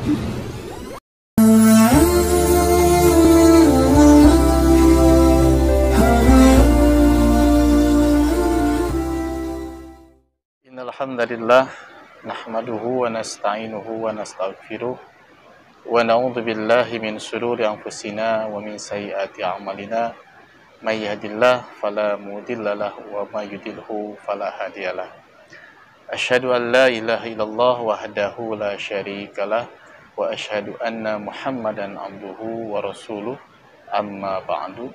Innal hamdalillah nahmaduhu wa nasta'inuhu wa nastaghfiruh wa na'udzu billahi min shururi anfusina wa min sayyiati a'malina may yahdihillahu fala mudilla lahu wa may yudlilhu fala hadiyalah. Asyhadu an la ilaha illallah wahdahu la syarikalah wa asyhadu anna Muhammadan abduhu wa rasuluh, amma ba'du.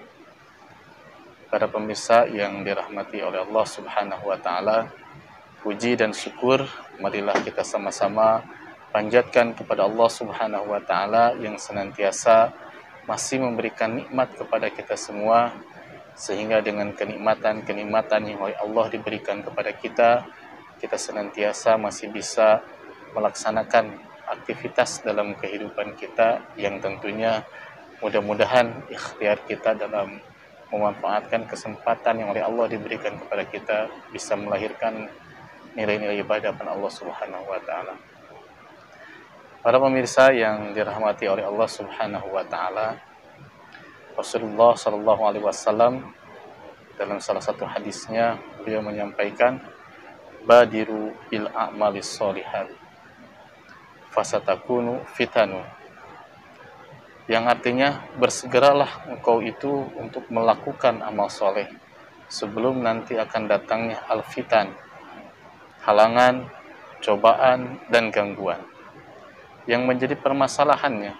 Para pemirsa yang dirahmati oleh Allah Subhanahu wa taala, puji dan syukur marilah kita sama-sama panjatkan kepada Allah Subhanahu wa taala yang senantiasa masih memberikan nikmat kepada kita semua, sehingga dengan kenikmatan-kenikmatan yang oleh Allah diberikan kepada kita senantiasa masih bisa melaksanakan aktivitas dalam kehidupan kita yang tentunya mudah-mudahan ikhtiar kita dalam memanfaatkan kesempatan yang oleh Allah diberikan kepada kita bisa melahirkan nilai-nilai ibadah pada Allah Subhanahu wa taala. Para pemirsa yang dirahmati oleh Allah Subhanahu wa taala, Rasulullah sallallahu alaihi wasallam dalam salah satu hadisnya beliau menyampaikan, badiru bil a'malis sholihat fasatakunu fitanu, yang artinya bersegeralah engkau itu untuk melakukan amal soleh sebelum nanti akan datangnya al-fitan, halangan, cobaan, dan gangguan. Yang menjadi permasalahannya,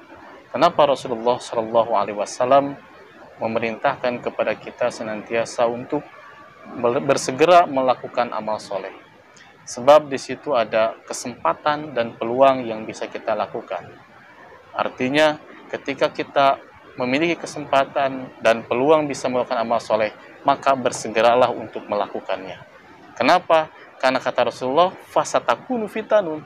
kenapa Rasulullah Shallallahu Alaihi Wasallam memerintahkan kepada kita senantiasa untuk bersegera melakukan amal soleh? Sebab di situ ada kesempatan dan peluang yang bisa kita lakukan. Artinya, ketika kita memiliki kesempatan dan peluang bisa melakukan amal soleh, maka bersegeralah untuk melakukannya. Kenapa? Karena kata Rasulullah, fasatakunu fitanun,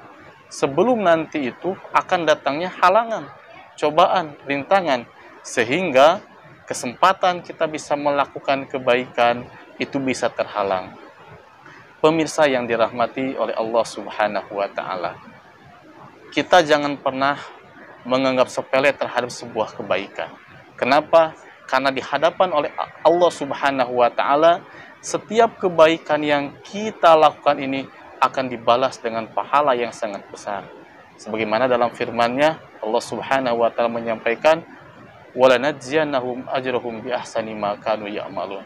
sebelum nanti itu akan datangnya halangan, cobaan, rintangan, sehingga kesempatan kita bisa melakukan kebaikan itu bisa terhalang. Pemirsa yang dirahmati oleh Allah Subhanahu wa taala, kita jangan pernah menganggap sepele terhadap sebuah kebaikan. Kenapa? Karena di hadapan oleh Allah Subhanahu wa taala, setiap kebaikan yang kita lakukan ini akan dibalas dengan pahala yang sangat besar. Sebagaimana dalam firman-Nya, Allah Subhanahu wa taala menyampaikan, "Walanajziyannahum ajrahum bi ahsani ma kanu ya'malun."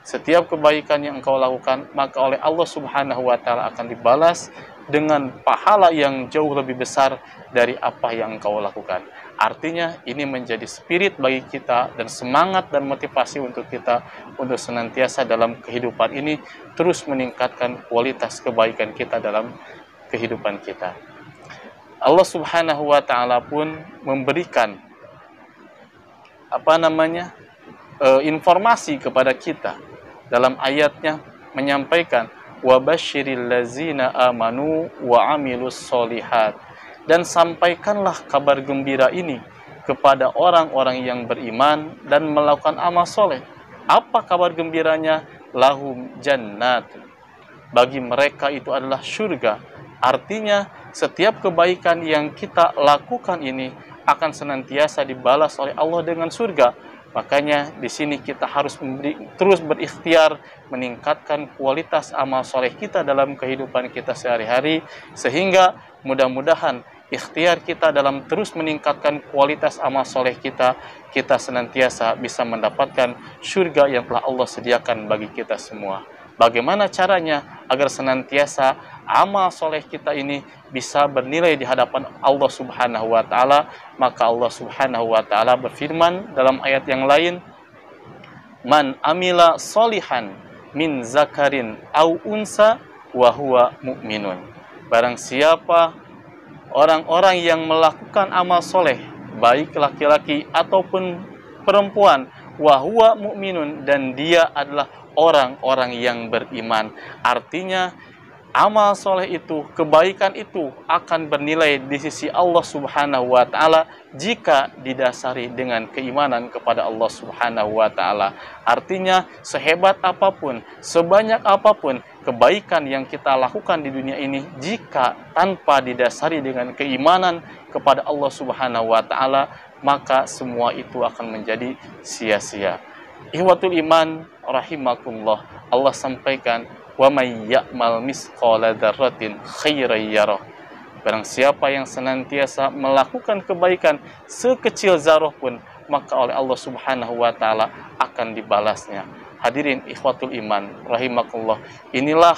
Setiap kebaikan yang engkau lakukan, maka oleh Allah Subhanahu wa taala akan dibalas dengan pahala yang jauh lebih besar dari apa yang engkau lakukan. Artinya ini menjadi spirit bagi kita dan semangat dan motivasi untuk kita untuk senantiasa dalam kehidupan ini terus meningkatkan kualitas kebaikan kita dalam kehidupan kita. Allah Subhanahu wa taala pun memberikan informasi kepada kita dalam ayatnya, menyampaikan wa basyiril ladzina amanu wa amilus sholihat, dan sampaikanlah kabar gembira ini kepada orang-orang yang beriman dan melakukan amal soleh. Apa kabar gembiranya? Lahum jannat, bagi mereka itu adalah surga. Artinya setiap kebaikan yang kita lakukan ini akan senantiasa dibalas oleh Allah dengan surga. Makanya di sini kita harus terus berikhtiar meningkatkan kualitas amal soleh kita dalam kehidupan kita sehari-hari, sehingga mudah-mudahan ikhtiar kita dalam terus meningkatkan kualitas amal soleh kita senantiasa bisa mendapatkan surga yang telah Allah sediakan bagi kita semua. Bagaimana caranya agar senantiasa amal soleh kita ini bisa bernilai di hadapan Allah Subhanahu wa taala? Maka Allah Subhanahu wa taala berfirman dalam ayat yang lain, "Man amila solihan min zakarin au unsa wa huwa mu'minun." Barang siapa orang-orang yang melakukan amal soleh, baik laki-laki ataupun perempuan, wa huwa mu'minun, dan dia adalah orang-orang yang beriman. Artinya amal soleh itu, kebaikan itu akan bernilai di sisi Allah Subhanahu wa taala jika didasari dengan keimanan kepada Allah Subhanahu wa taala. Artinya sehebat apapun, sebanyak apapun kebaikan yang kita lakukan di dunia ini jika tanpa didasari dengan keimanan kepada Allah Subhanahu wa taala, maka semua itu akan menjadi sia-sia. Ihwatul iman rahimakumullah, Allah sampaikan, wa may ya'mal misqala dzarratin khairan yarah. Barang siapa yang senantiasa melakukan kebaikan sekecil zarah pun, maka oleh Allah Subhanahu wa taala akan dibalasnya. Hadirin ikhwatul iman rahimakumullah, inilah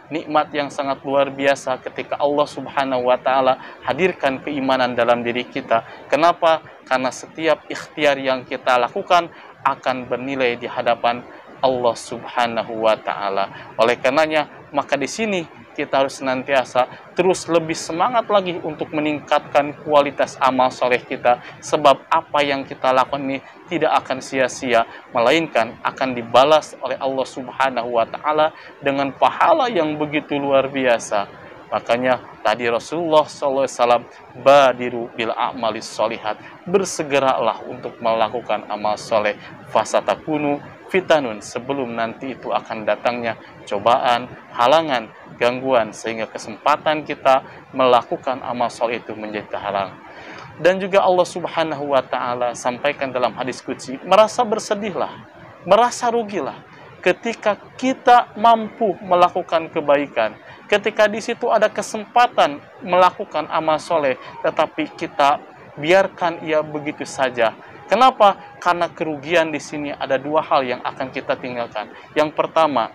nikmat yang sangat luar biasa ketika Allah Subhanahu wa taala hadirkan keimanan dalam diri kita. Kenapa? Karena setiap ikhtiar yang kita lakukan akan bernilai di hadapan Allah Subhanahu wa taala. Oleh karenanya, maka di sini kita harus senantiasa terus lebih semangat lagi untuk meningkatkan kualitas amal soleh kita, sebab apa yang kita lakukan ini tidak akan sia-sia, melainkan akan dibalas oleh Allah Subhanahu wa taala dengan pahala yang begitu luar biasa. Makanya tadi Rasulullah SAW, badiru bil a'malis solihat, bersegeralah untuk melakukan amal soleh, fasatakunu fitanun, sebelum nanti itu akan datangnya cobaan, halangan, gangguan, sehingga kesempatan kita melakukan amal soleh itu menjadi terhalang. Dan juga Allah Subhanahu wa taala sampaikan dalam hadis qudsi, merasa bersedihlah, merasa rugilah ketika kita mampu melakukan kebaikan, ketika di situ ada kesempatan melakukan amal soleh, tetapi kita biarkan ia begitu saja. Kenapa? Karena kerugian di sini ada dua hal yang akan kita tinggalkan. Yang pertama,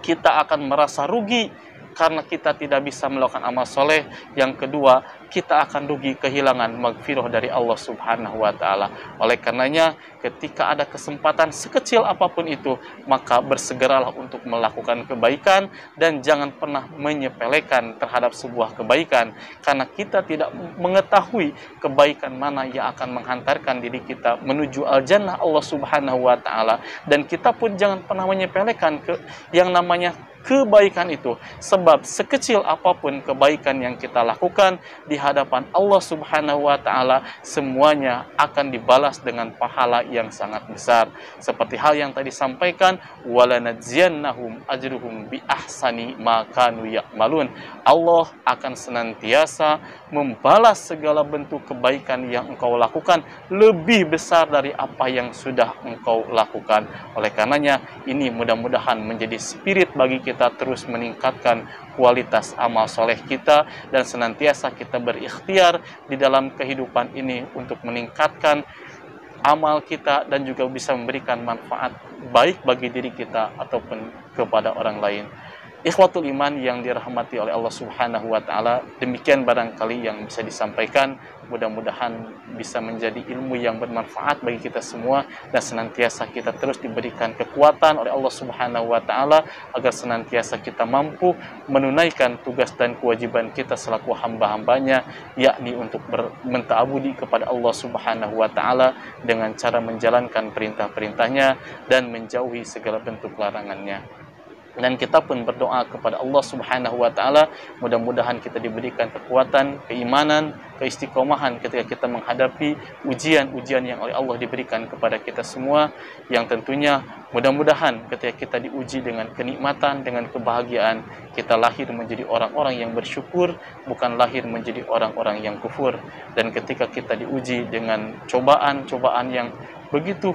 kita akan merasa rugi karena kita tidak bisa melakukan amal soleh. Yang kedua, kita akan rugi kehilangan maghfirah dari Allah Subhanahu wa taala. Oleh karenanya, ketika ada kesempatan sekecil apapun itu, maka bersegeralah untuk melakukan kebaikan dan jangan pernah menyepelekan terhadap sebuah kebaikan, karena kita tidak mengetahui kebaikan mana yang akan menghantarkan diri kita menuju al-jannah Allah Subhanahu wa taala. Dan kita pun jangan pernah menyepelekan yang namanya kebaikan itu, sebab sekecil apapun kebaikan yang kita lakukan di hadapan Allah Subhanahu wa taala, semuanya akan dibalas dengan pahala yang sangat besar. Seperti hal yang tadi sampaikan, walanadziyannahum ajruhum bi ahsani ma kanu ya'malun. Allah akan senantiasa membalas segala bentuk kebaikan yang engkau lakukan lebih besar dari apa yang sudah engkau lakukan. Oleh karenanya, ini mudah-mudahan menjadi spirit bagi kita terus meningkatkan kualitas amal soleh kita, dan senantiasa kita berikhtiar di dalam kehidupan ini untuk meningkatkan amal kita dan juga bisa memberikan manfaat baik bagi diri kita ataupun kepada orang lain. Ikhwatul iman yang dirahmati oleh Allah Subhanahu wa taala, demikian barangkali yang bisa disampaikan. Mudah-mudahan bisa menjadi ilmu yang bermanfaat bagi kita semua, dan senantiasa kita terus diberikan kekuatan oleh Allah Subhanahu wa taala agar senantiasa kita mampu menunaikan tugas dan kewajiban kita selaku hamba-hambanya, yakni untuk mentaabudi kepada Allah Subhanahu wa taala dengan cara menjalankan perintah-perintahnya dan menjauhi segala bentuk larangannya. Dan kita pun berdoa kepada Allah Subhanahu wa taala, mudah-mudahan kita diberikan kekuatan, keimanan, keistiqomahan ketika kita menghadapi ujian-ujian yang oleh Allah diberikan kepada kita semua, yang tentunya mudah-mudahan ketika kita diuji dengan kenikmatan, dengan kebahagiaan, kita lahir menjadi orang-orang yang bersyukur, bukan lahir menjadi orang-orang yang kufur. Dan ketika kita diuji dengan cobaan-cobaan yang begitu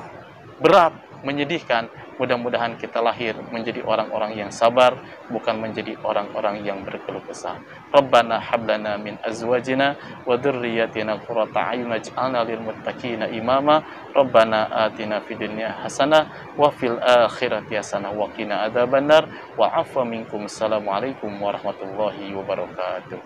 berat, menyedihkan, mudah-mudahan kita lahir menjadi orang-orang yang sabar, bukan menjadi orang-orang yang berkeluh kesah. Rabbana hablana min azwajina wa dzurriyyatina qurrata a'yun waj'alna lil muttaqina imama. Rabbana atina fid dunya hasanah wa fil akhirati hasanah wa qina adzabannar wa 'afwa minkum. Assalamualaikum warahmatullahi wabarakatuh.